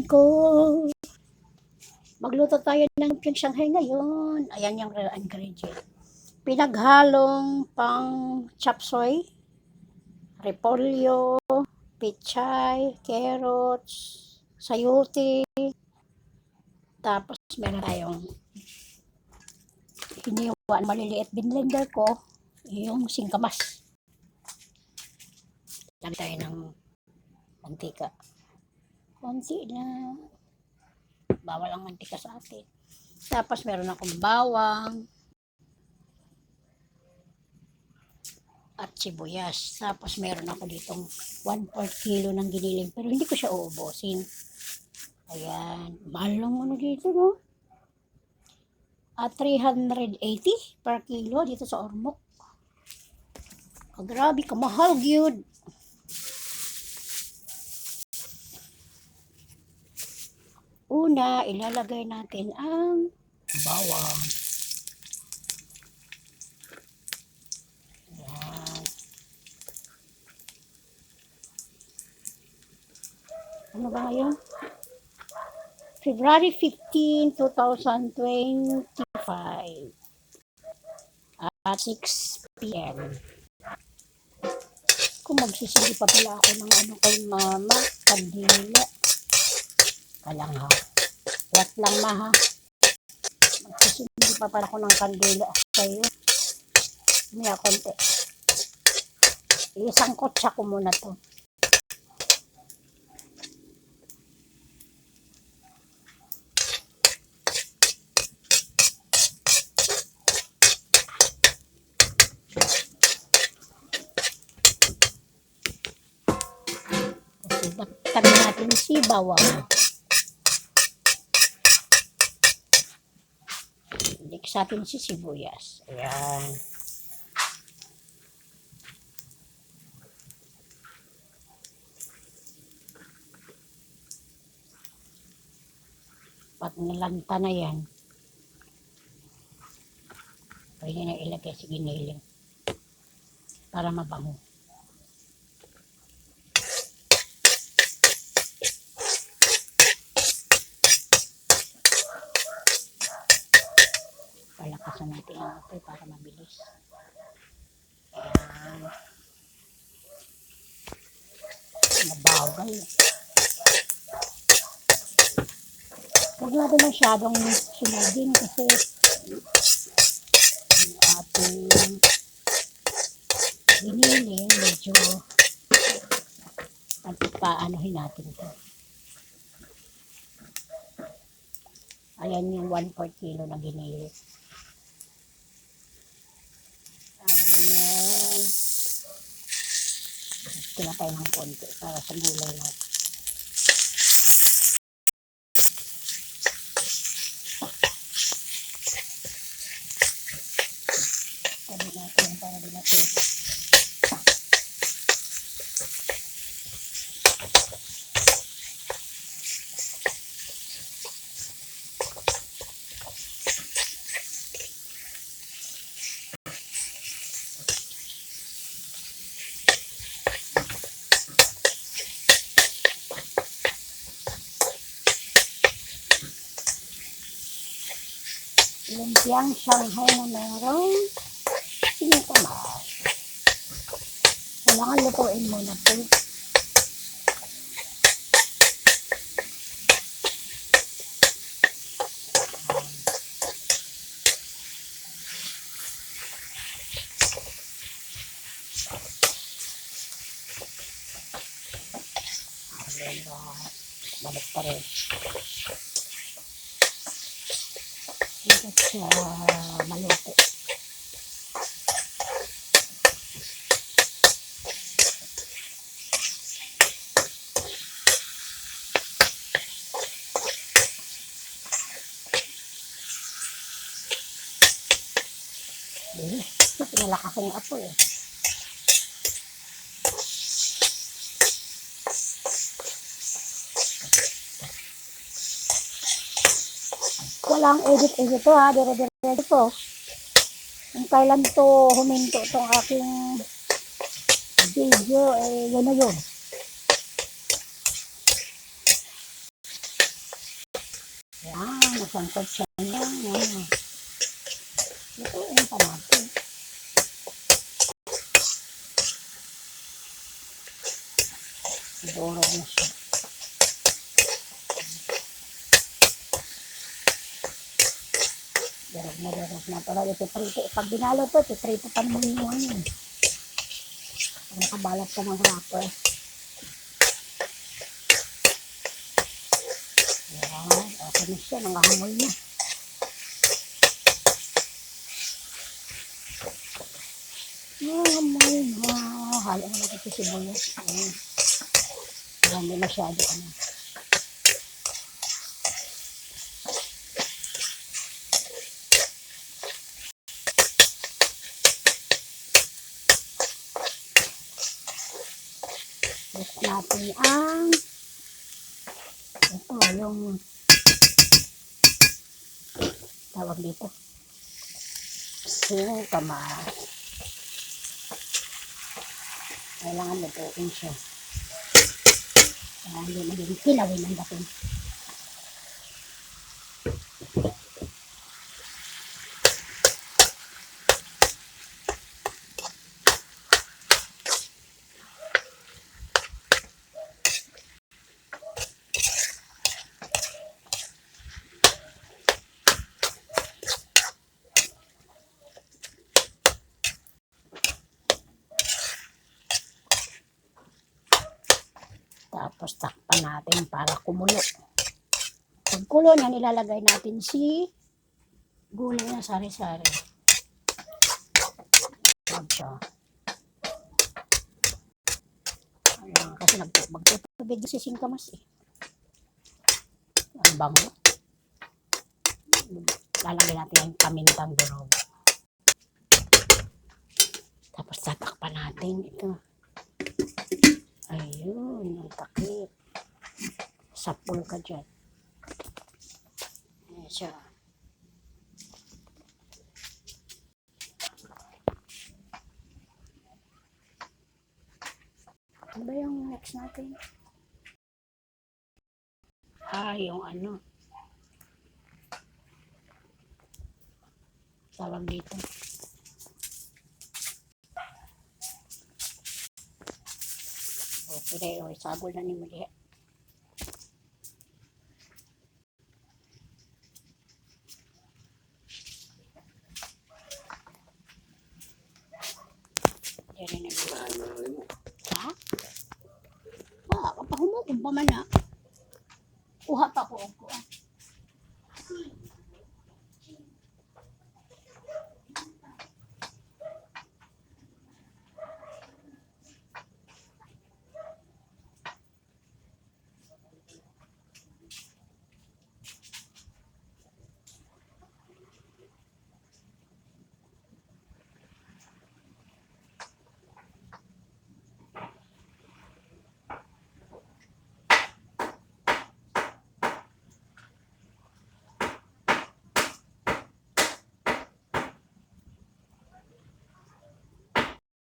ko. Magluto tayo ng lumpiang Shanghai ngayon. Ayan yung ingredient. Pinaghalong pang chop suey, repolyo, pichay, carrots, sayote. Tapos meron tayong hiniwaan maliliit. Binlender ko yung singkamas. Lagyan tayo ng mantika. Konti na. Bawal ang mantika sa atin. Tapos meron akong bawang at sibuyas. Tapos meron ako ditong 1/4 kilo ng giniling. Pero hindi ko siya uubusin. Ayan. Mahal lang ano dito, no? At 380 per kilo dito sa Ormoc. Grabe, kamahal gyud. Una, ilalagay natin ang bawang. Ayan. Ano ba ngayon? February 15, 2025 at 6 p.m. Kung magsisili pa pala ako ng ano kay mama, kandila. Kalang ha. What lang ma ha. Magsisili pa pala ako ng kandila sa'yo. Maya konti. Isangkot siya ko muna to. Tabi natin si bawang. Next natin si sibuyas. Ayan. Pag nalanta na yan, pwede na ilagay si giniling para mabango. Palakasan natin ang apoy para mabilis. Ayan. Mabagal. Huwag natin masyadong sunodin kasi yung ating giniling medyo paanohin natin ito. Ayan yung 1/4 kilo na giniling. Ayan. Tinatay ng konti para sa gulay natin. Tabi natin para di natin. Lumpiang Shanghai na merong singkamas. Kailangan lutuin mo na ito. Balik pa rin. Hinggat siya maluto. Pinalakas yung apoy eh. Walang edit to ha, dire-dire to. Kung kailan to huminto tong aking video, eh yun na yun. sangkot siya lang. Yan. Lutuin pa natin. Siguro na siya. Darog na. Pero ito prito. Pag binalo to, titrito pa naman yung ano. Pag nakabalat ka ng wrapper. Yan. Okay na siya. Nangahangoy na. Nangahangoy na. Halo na natin si sibuyas. Ayan. Hindi masyado ano. Gusto natin ang ito yung tawag dito singkamas. Kailangan lutuin siya. Kaya hindi magiging kilawin ang dating. Tapos takpan natin para kumulo. Pag kulo niya, nilalagay natin si gulay na sari-sari. Ayan, kasi magtutubig si singkamas eh. Ang bango. Lalagay natin yung pamintang durog. Tapos tatakpan natin ito. Ayun, ang takip. Sapul ka dyan. Ayan siya. Ano ba yung next natin? Yung ano. Tawag dito. Okay, sabol na ni Muli. Yan na naman. Ha? Kapahumukong pa man na. Kuha pa ko.